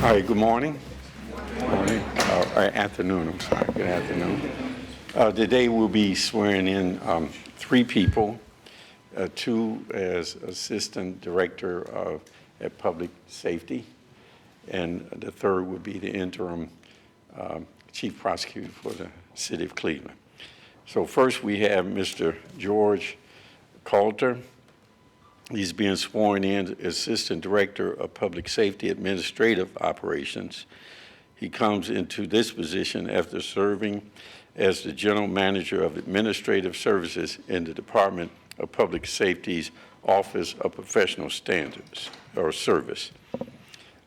All right, good morning. Morning. Afternoon, I'm sorry. Good afternoon. Today we'll be swearing in three people, two as Assistant Director at Public Safety, and the third would be the Interim Chief Prosecutor for the City of Cleveland. So first we have Mr. George Coulter. He's being sworn in as Assistant Director of Public Safety Administrative Operations. He comes into this position after serving as the General Manager of Administrative Services in the Department of Public Safety's Office of Professional Standards or Service.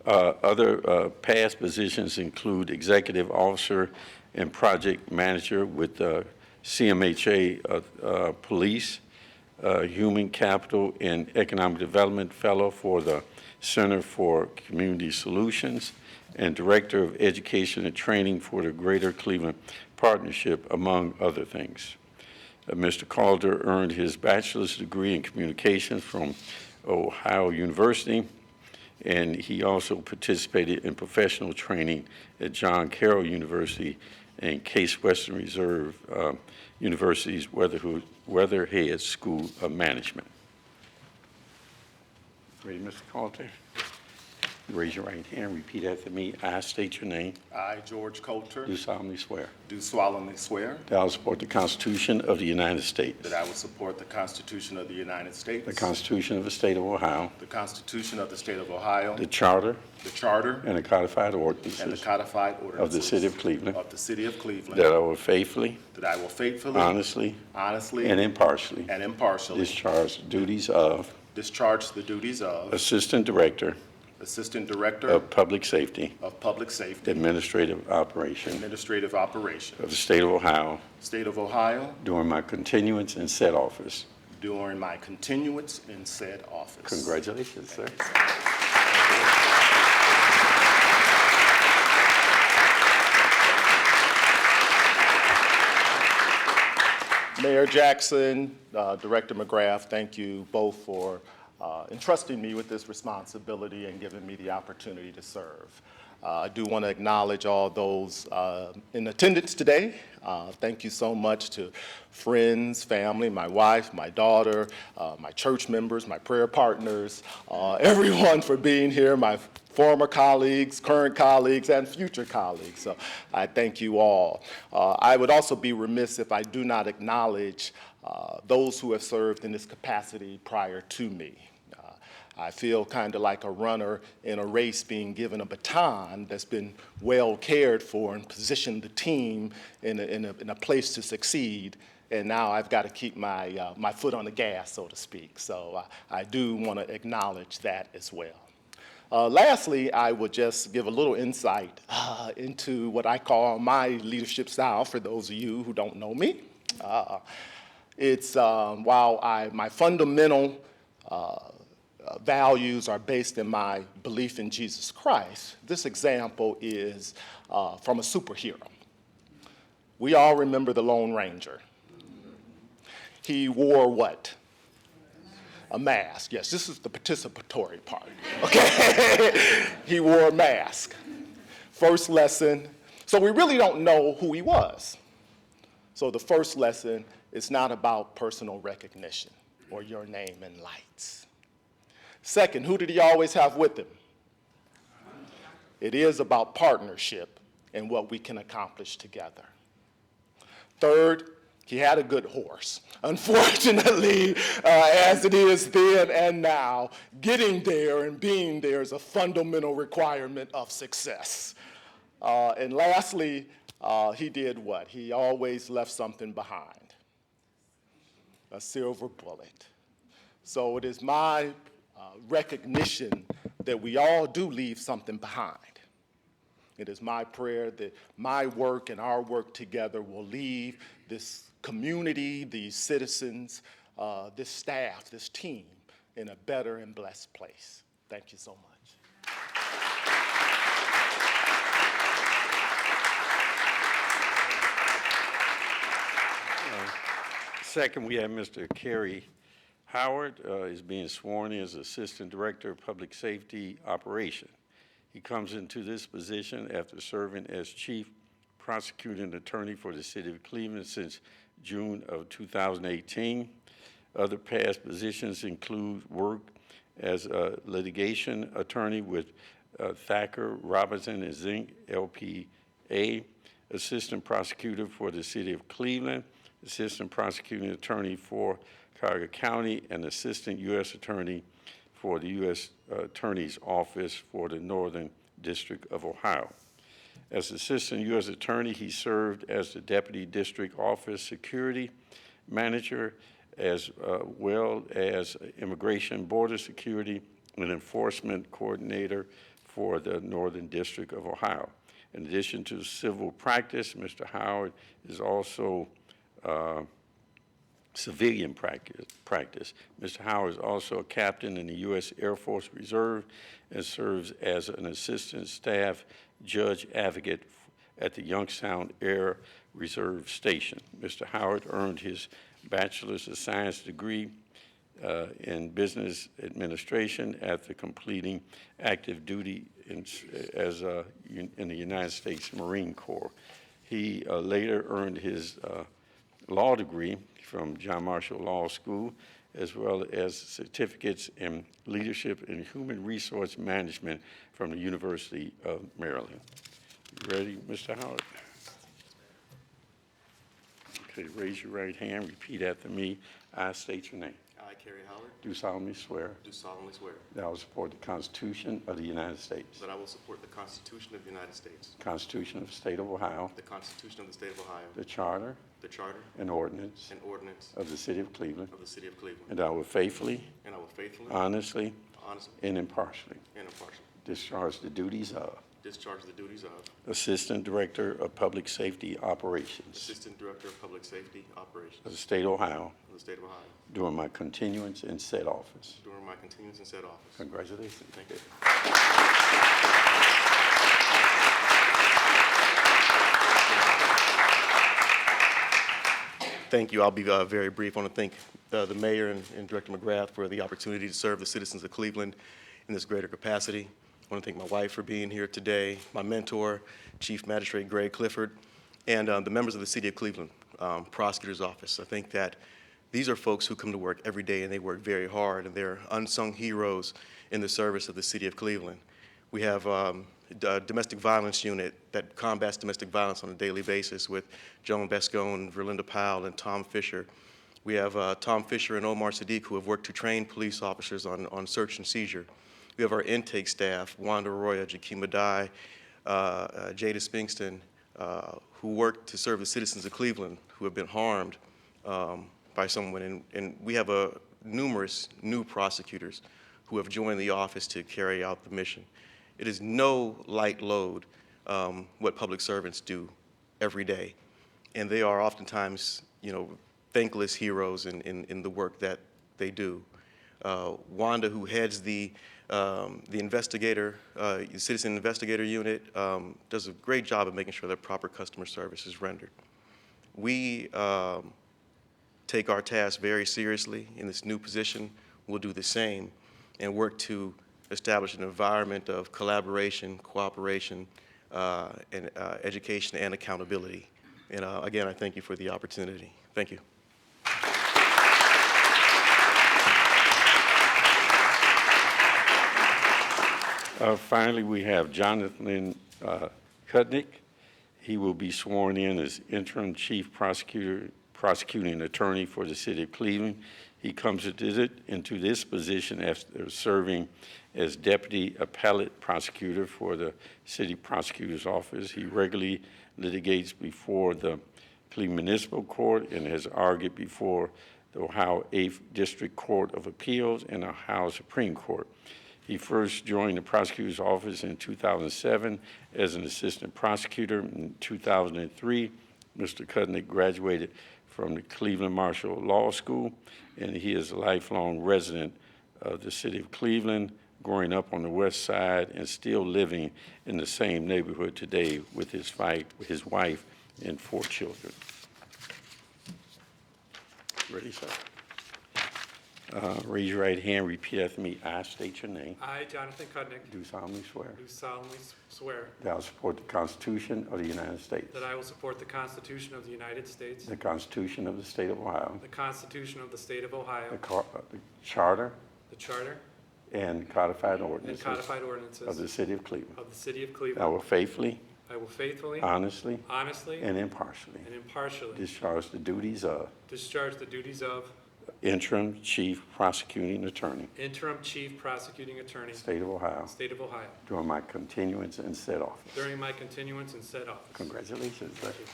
Other past positions include Executive Officer and Project Manager with CMHA Police, Human Capital and Economic Development Fellow for the Center for Community Solutions, and Director of Education and Training for the Greater Cleveland Partnership, among other things. Mr. Coulter earned his bachelor's degree in communications from Ohio University, and he also participated in professional training at John Carroll University and Case Western Reserve University's Weatherhead School of Management. Ready, Mr. Coulter? Raise your right hand, repeat after me. I state your name. I, George Coulter, Do solemnly swear do solemnly swear that I will support the Constitution of the United States, that I will support the Constitution of the United States, the Constitution of the State of Ohio, the Constitution of the State of Ohio, the Charter the Charter, and the codified and the ordinances codified ordinances of the City of Cleveland, of the City of Cleveland, that I will faithfully, honestly, and impartially discharge discharge the duties of the duties of Assistant Director Assistant Director of Public Safety of Public Safety, Administrative Operation Administrative Operation, of the State of Ohio State of Ohio, during my continuance in said office. during my continuance in said office. Congratulations, sir. Mayor Jackson, Director McGrath, thank you both for entrusting me with this responsibility and giving me the opportunity to serve. I do want to acknowledge all those in attendance today. Thank you so much to friends, family, my wife, my daughter, my church members, my prayer partners, everyone for being here, my former colleagues, current colleagues, and future colleagues. So I thank you all. I would also be remiss if I do not acknowledge those who have served in this capacity prior to me. I feel kind of like a runner in a race being given a baton that's been well cared for and positioned the team in a place to succeed. And now I've got to keep my foot on the gas, so to speak. So I do want to acknowledge that as well. Lastly, I would just give a little insight into what I call my leadership style for those of you who don't know me. It's while my fundamental values are based in my belief in Jesus Christ, this example is from a superhero. We all remember the Lone Ranger. He wore what? A mask. Yes, this is the participatory part. Okay? He wore a mask. First lesson. So we really don't know who he was. So the first lesson is not about personal recognition or your name in lights. Second, who did he always have with him? It is about partnership and what we can accomplish together. Third, he had a good horse. Unfortunately, as it is then and now, getting there and being there is a fundamental requirement of success. And lastly, he did what? He always left something behind, a silver bullet. So it is my recognition that we all do leave something behind. It is my prayer that my work and our work together will leave this community, these citizens, this staff, this team in a better and blessed place. Thank you so much. Second, we have Mr. Kerry Howard is being sworn in as Assistant Director of Public Safety Operation. He comes into this position after serving as Chief Prosecuting Attorney for the City of Cleveland since June of 2018. Other past positions include work as a litigation attorney with Thacker, Robinson, and Zink, LPA, Assistant Prosecutor for the City of Cleveland, Assistant Prosecuting Attorney for Karrie County, and Assistant U.S. Attorney for the U.S. Attorney's Office for the Northern District of Ohio. As Assistant U.S. Attorney, he served as the Deputy District Office Security Manager, as well as Immigration, Border Security, and Enforcement Coordinator for the Northern District of Ohio. In addition to civil practice, Mr. Howard is also civilian practice. Mr. Howard is also a captain in the U.S. Air Force Reserve and serves as an assistant staff judge advocate at the Youngstown Air Reserve Station. Mr. Howard earned his Bachelor's of Science degree in Business Administration after completing active duty in the United States Marine Corps. He later earned his law degree from John Marshall Law School, as well as certificates in leadership and human resource management from the University of Maryland. You ready, Mr. Howard? Okay, raise your right hand, repeat after me. I state your name. I, Kerry Howard, Do solemnly swear do solemnly swear that I will support the Constitution of the United States, that I will support the Constitution of the United States, the Constitution of the State of Ohio, the Constitution of the State of Ohio, the Charter the Charter and ordinance and ordinance of the City of Cleveland, of the City of Cleveland, and I will faithfully, and I will faithfully, honestly, honestly, and impartially and impartially discharge the duties of discharge the duties of Assistant Director of Public Safety Operations Assistant Director of Public Safety of Operations the State of Ohio of the State of Ohio during my continuance in said office. during my continuance in said office. Congratulations. Thank you. Thank you. I'll be very brief. I want to thank the Mayor and Director McGrath for the opportunity to serve the citizens of Cleveland in this greater capacity. I want to thank my wife for being here today, my mentor, Chief Magistrate Greg Clifford, and the members of the City of Cleveland Prosecutor's Office. I think that these are folks who come to work every day and they work very hard, and they're unsung heroes in the service of the City of Cleveland. We have a domestic violence unit that combats domestic violence on a daily basis with Joan Bescone, Verlinda Powell, and Tom Fisher. We have Tom Fisher and Omar Sadiq, who have worked to train police officers on search and seizure. We have our intake staff, Wanda Arroyo, Jakima Dye, Jada Spingston, who work to serve the citizens of Cleveland who have been harmed by someone. And we have numerous new prosecutors who have joined the office to carry out the mission. It is no light load what public servants do every day. And they are oftentimes, thankless heroes in the work that they do. Wanda, who heads the citizen investigator unit, does a great job of making sure that proper customer service is rendered. We take our task very seriously in this new position. We'll do the same and work to establish an environment of collaboration, cooperation, and education and accountability. And again, I thank you for the opportunity. Thank you. Finally, we have Jonathan Cudnik. He will be sworn in as Interim Chief Prosecuting Attorney for the City of Cleveland. He comes into this position after serving as Deputy Appellate Prosecutor for the City Prosecutor's Office. He regularly litigates before the Cleveland Municipal Court and has argued before the Ohio 8th District Court of Appeals and the Ohio Supreme Court. He first joined the prosecutor's office in 2007 as an assistant prosecutor. In 2003, Mr. Cutnik graduated from the Cleveland Marshall Law School, and he is a lifelong resident of the city of Cleveland, growing up on the west side and still living in the same neighborhood today with his wife and 4 children. Ready, sir? Raise your right hand, repeat after me. I state your name. I, Jonathan Cudnik, Do solemnly swear do solemnly swear that I will support the Constitution of the United States, that I will support the Constitution of the United States, the Constitution of the State of Ohio, the Constitution of the State of Ohio, the Charter the Charter and codified and ordinances codified of ordinances the City of Cleveland. of the City of I Cleveland. will faithfully, I will faithfully, honestly, honestly, and impartially and impartially discharge the duties of discharge the duties of Interim Chief Prosecuting Attorney, Interim Chief Prosecuting Attorney, State of Ohio, State of Ohio, during my continuance in said office. during my continuance in said office. Congratulations. Thank you.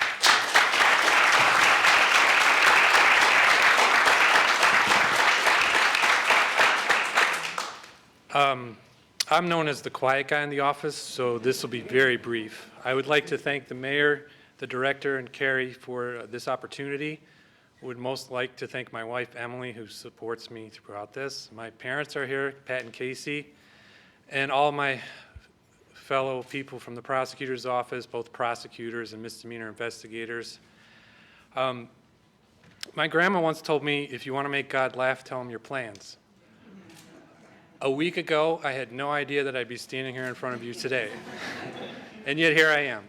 I'm known as the quiet guy in the office, so this will be very brief. I would like to thank the mayor, the director, and Kerry for this opportunity. Would most like to thank my wife, Emily, who supports me throughout this. My parents are here, Pat and Casey, and all my fellow people from the prosecutor's office, both prosecutors and misdemeanor investigators. My grandma once told me, if you want to make God laugh, tell him your plans. A week ago, I had no idea that I'd be standing here in front of you today. And yet here I am.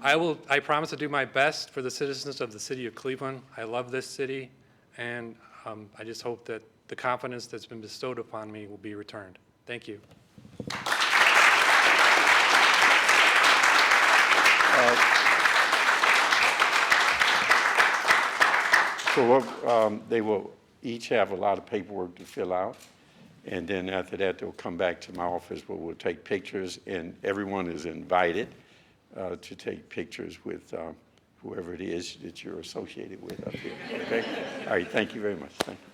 I promise to do my best for the citizens of the city of Cleveland. I love this city, and I just hope that the confidence that's been bestowed upon me will be returned. Thank you. So they will each have a lot of paperwork to fill out. And then after that, they'll come back to my office where we'll take pictures, and everyone is invited to take pictures with whoever it is that you're associated with up here. Okay? All right, thank you very much. Thank you.